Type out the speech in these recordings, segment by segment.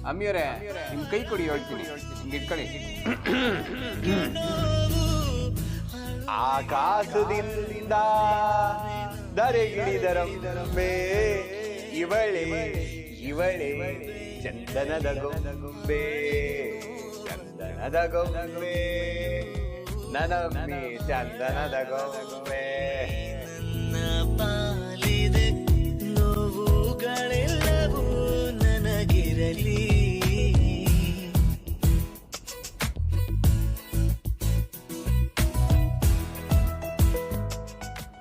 ಅಮ್ಮಿಯವರೇ ನಿಮ್ ಕೈ ಕೊಡಿ ಹೇಳ್ತೀನಿ ಹಿಂಗೆ ಇಟ್ಕೊಳ್ಳಿ. ಆಕಾಶದಿಂದ ದರೆಗಿಳಿದರಮ್ಮೆ ಇವಳೆ ಇವಳೆ ಚಂದನದ ಗೊಂಬೆ ಚಂದನದ ಗೊಂಬೆ ನನಮ್ಮಿ ಚಂದನದ ಗೊಂಬೆ. ಪಾಲಿದೆ ನೋವುಗಳೆಲ್ಲವೂ ನನಗಿರಲಿ.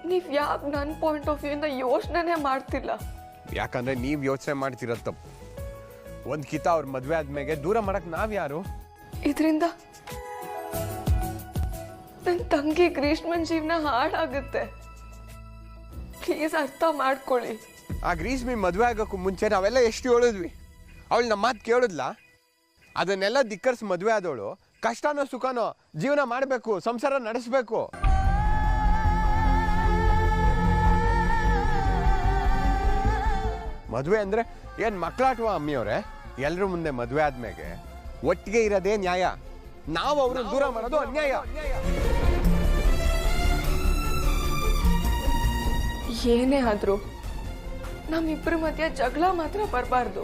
ನೀವ್ ಯಾಕೆ ನನ್ನ ಪಾಯಿಂಟ್ ಆಫ್ ವ್ಯೂ ಇಂದ ಯೋಚನೆ ಮಾಡ್ತಿಲ್ಲ? ಯಾಕಂದ್ರೆ ನೀವ್ ಯೋಚನೆ ಮಾಡ್ತಿರೋ ತಪ್ಪು. ಒಂದ್ ಕಿತ ಅವ್ರ ಮದ್ವೆ ಆದ್ಮೇಲೆ ದೂರ ಮಾಡಕ್ ನಾವ್ ಯಾರು? ಇದರಿಂದ ನನ್ನ ತಂಗಿ ಗ್ರೀಷ್ಮನ್ ಜೀವನ ಹಾಳಾಗುತ್ತೆ. ಪ್ಲೀಸ್ ಅರ್ಥ ಮಾಡ್ಕೊಳ್ಳಿ. ಆ ಗ್ರೀಷ್ಮಿ ಮದ್ವೆ ಆಗೋಕ್ಕೂ ಮುಂಚೆ ನಾವೆಲ್ಲ ಎಷ್ಟು ಹೇಳಿದ್ವಿ. ಅವಳು ನಮ್ಮ ಮಾತು ಕೇಳಿದ್ಲ? ಅದನ್ನೆಲ್ಲ ಧಿಕ್ಕರ್ಸಿ ಮದ್ವೆ ಆದವಳು ಕಷ್ಟನೋ ಸುಖನೋ ಜೀವನ ಮಾಡಬೇಕು, ಸಂಸಾರ ನಡೆಸಬೇಕು. ಮದುವೆ ಅಂದ್ರೆ ಏನ್ ಮಕ್ಕಳಾಟವ ಅಮ್ಮಿಯವ್ರೆ? ಎಲ್ರ ಮುಂದೆ ಮದುವೆ ಆದ್ಮೇಲೆ ಒಟ್ಟಿಗೆ ಇರೋದೇ ನ್ಯಾಯ. ನಾವು ಅವ್ರನ್ನ ದೂರ ಮಾಡೋದು ಅನ್ಯಾಯ. ಏನೇ ಆದ್ರೂ ನಮ್ಮಿಬ್ರ ಮಧ್ಯ ಜಗಳ ಮಾತ್ರ ಬರಬಾರ್ದು.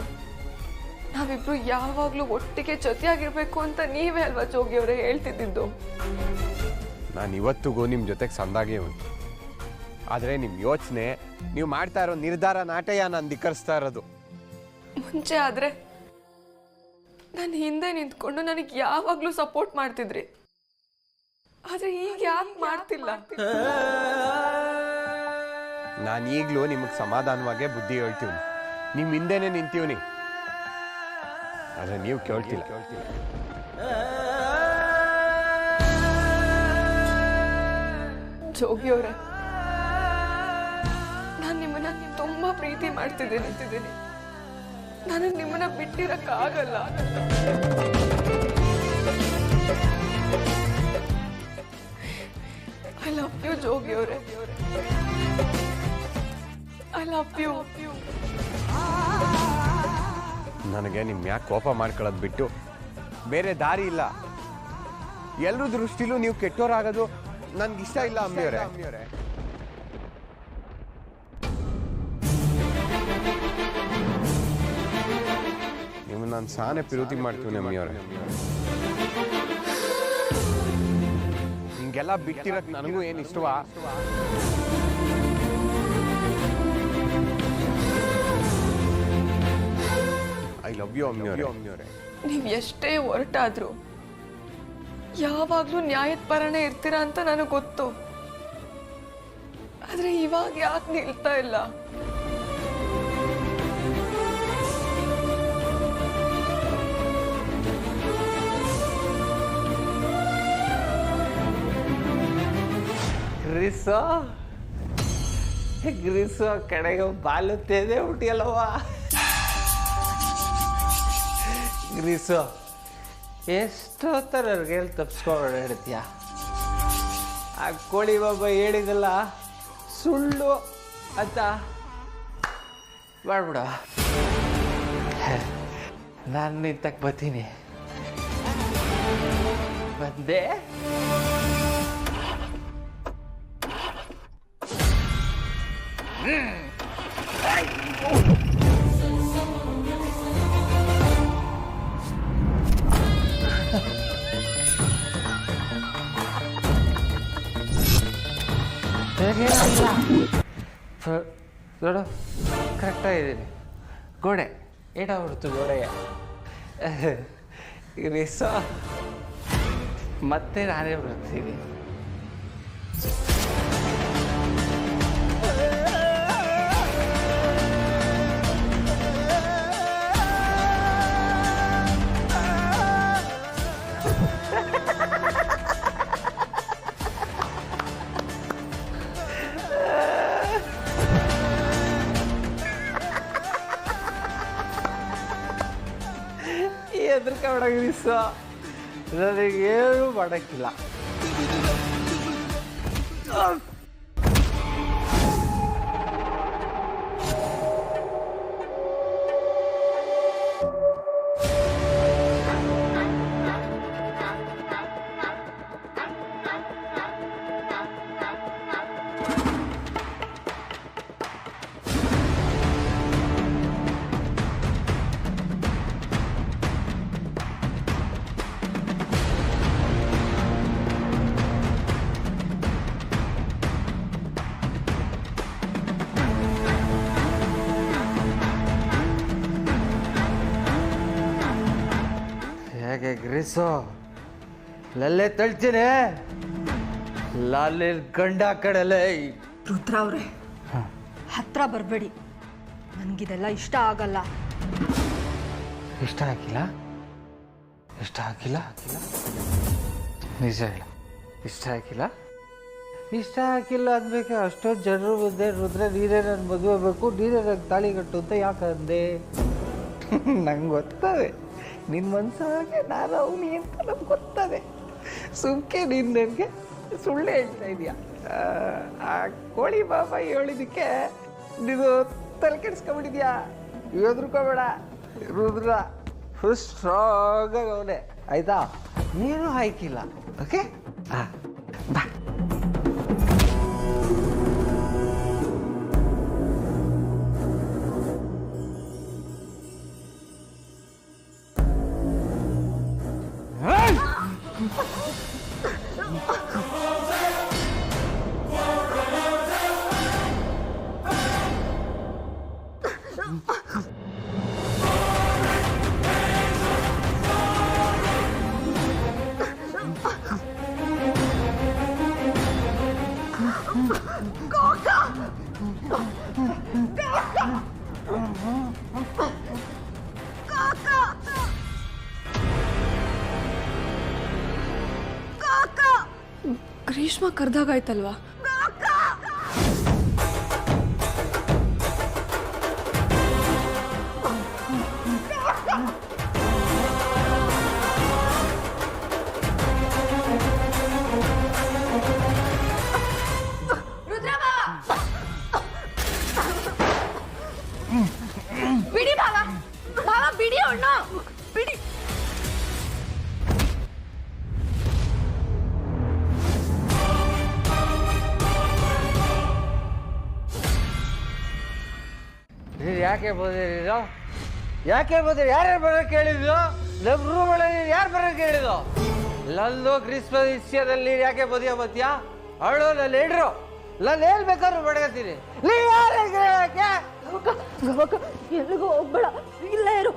ನಾವಿಬ್ರು ಯಾವಾಗ್ಲೂ ಒಟ್ಟಿಗೆ ಜೊತೆಯಾಗಿರ್ಬೇಕು ಅಂತ ನೀವೇ ಅಲ್ವಾ ಜೋಗಿಯವ್ರೆ ಹೇಳ್ತಿದ್ದು? ನಾನು ಇವತ್ತಿಗೂ ನಿಮ್ಮ ಜೊತೆಗೆ ಸಂದಾಗೆ ಉಂಟು. ಆದರೆ ನಿಮ್ಮ ಯೋಚನೆ, ನೀವು ಮಾಡ್ತಾ ಇರೋ ನಿರ್ಧಾರ ನಾಟಯ ನಾನು ಧಿಕ್ಕರಿಸ್ತಾ ಇರೋದು. ಮುಂಚೆ ಆದ್ರೆ ನಾನು ಹಿಂದೆ ನಿಂತ್ಕೊಂಡು ನನಗೆ ಯಾವಾಗ್ಲೂ ಸಪೋರ್ಟ್ ಮಾಡ್ತಿದ್ರಿ. ಆದ್ರೆ ಈಗ ಯಾಕೆ ಮಾಡ್ತಿಲ್ಲ? ನಾನು ಈಗಲೂ ನಿಮಗೆ ಸಮಾಧಾನವಾಗೇ ಬುದ್ಧಿ ಹೇಳ್ತೀವಿ. ನಿಮ್ಮ ಹಿಂದೆನೆ ನಿಂತೀವ್ನಿ, ಆದರೆ ನೀವು ಕೇಳ್ತಿಲ್ಲ. ಜೋಗಿಯವ್ರೆ, ನಾನು ನಿಮ್ಮನ್ನ ತುಂಬಾ ಪ್ರೀತಿ ಮಾಡ್ತಿದ್ದೀನಿ. ನನಗೆ ನಿಮ್ಮನ್ನ ಬಿಟ್ಟಿರಕ್ಕಾಗಲ್ಲ. ಐ ಲವ್ ಯು ಜೋಗಿಯವ್ರೆ. I love you. ನನಗೆ ನಿಮ್ಮ ಯಾಕೆ ಕೋಪ ಮಾಡ್ಕೊಳ್ಳೋದು ಬಿಟ್ಟು ಬೇರೆ ದಾರಿ ಇಲ್ಲ. ಎಲ್ಲರ ದೃಷ್ಟಿಲೂ ನೀವು ಕೆಟ್ಟೋರಾಗೋದು ನನ್ಗಿಷ್ಟ ಇಲ್ಲ ಅಮ್ಮಿಯವರೇ. ನೀವು ನಾನು ಸಾನೆ ಪ್ರೀತಿ ಮಾಡ್ತೀವಿ ಅಮ್ಮಿಯವರೇ. ಹಿಂಗೆಲ್ಲ ಬಿಟ್ಟಿರಕ್ ನನಗೂ ಏನು ಇಷ್ಟವಾ? ಐ ಲವ್ ಯು ಅಮ್ಮಿಯವರೇ. ನೀವ್ ಎಷ್ಟೇ ಹೊರಟಾದ್ರು ಯಾವಾಗ್ಲೂ ನ್ಯಾಯದ ಪರನೇ ಇರ್ತೀರಾ ಅಂತ ನನಗೆ ಗೊತ್ತು. ಆದ್ರೆ ಇವಾಗ ಯಾಕೆ ನಿಲ್ತಾ ಇಲ್ಲ? ಗ್ರೀಸೋ ಕಡೆಗೆ ಬಾಲುತ್ತೇದೆ ಹುಟ್ಟಿಯಲ್ಲವ್ವ. ಗ್ರೀಸು ಎಷ್ಟೊತ್ತರ ಹೇಳಿ ತಪ್ಪಿಸ್ಕೊಂಡು ಓಡಾಡ್ತೀಯ? ಆ ಕೋಳಿ ಬಾಬಾ ಹೇಳಿದಲ್ಲ ಸುಳ್ಳು ಅಂತ ಮಾಡ್ಬಿಡ. ನಾನು ನಿಂತಕ್ಕೆ ಬರ್ತೀನಿ. ಬಂದೆ ನೋಡು, ಕರೆಕ್ಟಾಗಿದ್ದೀನಿ. ಗೋಡೆ ಏಟಾಗ್ಬಿಡ್ತು ಗೋಡೆಗೆ. ರಿಸ ಮತ್ತೆ ನಾನೇ ಬರ್ತೀನಿ. ಹೆದರ್ಕೊಂಡಾಗಿಸ ನನಗೇನು ಮಾಡೋಕ್ಕಿಲ್ಲ. ನನಗೆ ಗ್ರೀಸು ಲಲ್ಲೆ ತಳ್ತೀನಿ ಲಾಲಿ ಗಂಡ ಕಡಲೆ. ರುದ್ರ ಅವ್ರೆ ಹತ್ರ ಬರಬೇಡಿ, ನನಗಿದೆಲ್ಲ ಇಷ್ಟ ಆಗಲ್ಲ. ಇಷ್ಟ ಆಗಿಲ್ಲ ಇಷ್ಟ ಆಗಿಲ್ಲ ನಿಜ ಹೇಳ, ಇಷ್ಟ ಆಗಿಲ್ಲ ಇಷ್ಟ ಆಗಿಲ್ಲ ಅಂದಬೇಕು. ಅಷ್ಟೊಂದು ಜನರು ಮುಂದೆ ರುದ್ರ ನೀರೇ ನನ್ನ ಮದುವೆ ಬೇಕು, ನೀರೇ ನಂಗೆ ತಾಳಿ ಕಟ್ಟು ಅಂತ ಯಾಕೆ ಅಂದೆ? ನಂಗೆ ಗೊತ್ತದೆ ನಿನ್ನ ಮನ್ಸಾಗೆ ನಾನು ಅವನಿ ಅಂತ ನಮ್ಗೆ ಗೊತ್ತದೆ. ಸುಮ್ಕೆ ನೀನು ನನಗೆ ಸುಳ್ಳು ಹೇಳ್ತಾ ಇದೀಯ. ಆ ಕೋಳಿ ಬಾಬಾ ಹೇಳಿದಕ್ಕೆ ನೀನು ತಲೆ ಕೆಡಿಸ್ಕೊಂಬಿಟ್ಟಿದ್ಯಾ. ಹೆದರ್ಕೋಬೇಡ, ರುದ್ರ ಫುಲ್ ಸ್ಟ್ರಾಂಗ್ ಆಗಿ ಅವನೇ, ಆಯ್ತಾ? ನೀನು ಹಾಕಿಲ್ಲ, ಓಕೆ? ಬಾ. ಗ್ರೀಷ್ಮ ಕರ್ದಾಗಾಯ್ತಲ್ವಾ? ಬಿಡಿ ಭಾವ, ಭಾವ ಬಿಡಿ ಅಣ್ಣ, ಬಿಡಿ. ಯಾಕೆ ಬೋದಿರೋ ಯಾಕೆ ಬೋದಿರಿ? ಯಾರ್ಯಾರು ಬರೋಕೆ ಹೇಳಿದ್ರು? ನಮ್ಮ ರೂಮ್ ಒಳಗೆ ಯಾರು ಬರೋಕೆ ಹೇಳಿದ್ರು? ಲಲ್ಲು ಕ್ರಿಸ್ಮಸ್ ವಿಷಯದಲ್ಲಿ ಯಾಕೆ ಬೋದಿಯ ಬತ್ತೀಯಾ? ಅವಳು ನನ್ನ ಹೇಳ್ರು, ನಾನು ಹೇಳ್ಬೇಕಾದ್ರು ಬಡ್ಕತ್ತೀನಿ. ಯಾಕೆ ಎಲ್ಲಿಗೂ ಹೋಗ್ಬೇಡ, ಇಲ್ಲೇ ಇರು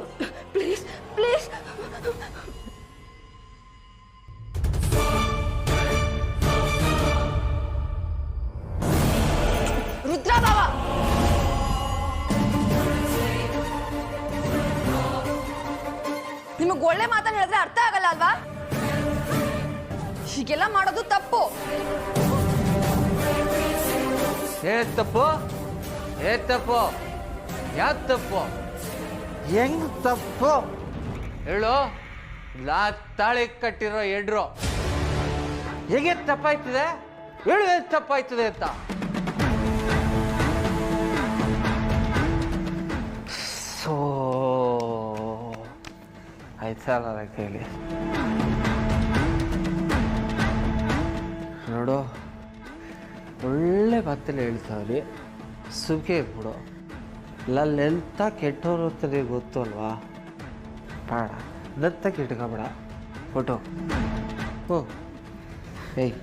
ಪ್ಲೀಸ್ ಪ್ಲೀಸ್. ರುದ್ರ ಬಾವ, ನಿಮಗೆ ಒಳ್ಳೆ ಮಾತನ್ನ ಹೇಳಿದ್ರೆ ಅರ್ಥ ಆಗಲ್ಲ ಅಲ್ವಾ? ಹೀಗೆಲ್ಲ ಮಾಡೋದು ತಪ್ಪು. ಏನ್ ತಪ್ಪು? ಏನ್ ತಪ್ಪು? ಯಾಕೆ ತಪ್ಪು? ಹೆಂಗ್ ತಪ್ಪು ಹೇಳು? ತಾಳಿ ಕಟ್ಟಿರೋ ಎಡ್ರು ಹೇಗೆ ತಪ್ಪಾಯ್ತದೆ ಹೇಳು? ಏನು ತಪ್ಪಾಯ್ತದೆ ಅಂತ? ಸೋ ಆಯ್ತಲ್ಲ ನನ್ನ ಕೈಲಿ. ನೋಡು, ಒಳ್ಳೆ ಮಾತಲ್ಲಿ ಹೇಳ್ತಾವ್ರಿ, ಸುಖೆ ಬಿಡು. ಅಲ್ಲೆಂತ ಕೆಟ್ಟವರು ಅಂತ ನಿಮಗೆ ಗೊತ್ತು ಅಲ್ವಾ? ಬೇಡ ನತ್ತ ಕೆಟ್ಕೋಬೇಡ, ಫೋಟೋ ಓ ಏಯ್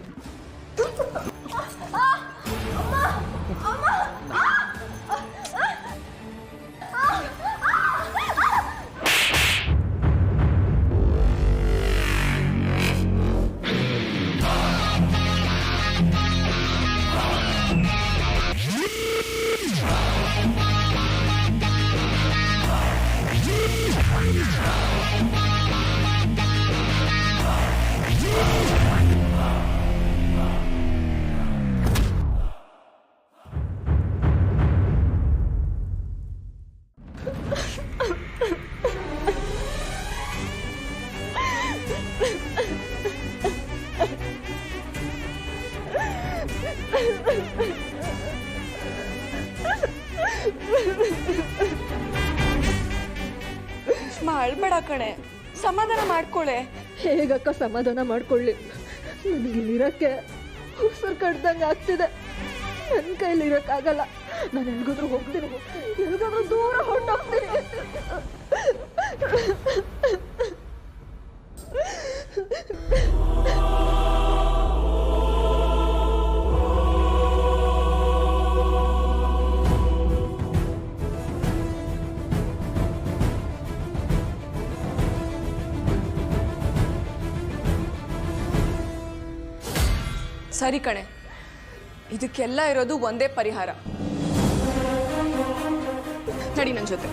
ಅಳ್ಬೇಡ ಕಣೆ, ಸಮಾಧಾನ ಮಾಡ್ಕೊಳೆ. ಹೇಗಕ್ಕ ಸಮಾಧಾನ ಮಾಡ್ಕೊಳ್ಳಿ? ನನಗಿಲ್ಲಿರಕ್ಕೆ ಉಸಿರು ಕಡ್ದಂಗೆ ಆಗ್ತಿದೆ. ನನ್ನ ಕೈಲಿ ಇರೋಕ್ಕಾಗಲ್ಲ. ನಾನು ಎಲ್ಗಾದ್ರೂ ಹೋಗ್ತೀನಿ, ಎಲ್ಗಾದ್ರೂ ದೂರ ಹೊರಟೋಗ್ತೀನಿ. ಸರಿ ಕಣೆ, ಇದಕ್ಕೆಲ್ಲ ಇರೋದು ಒಂದೇ ಪರಿಹಾರ. ನಡಿ ನನ್ನ ಜೊತೆ.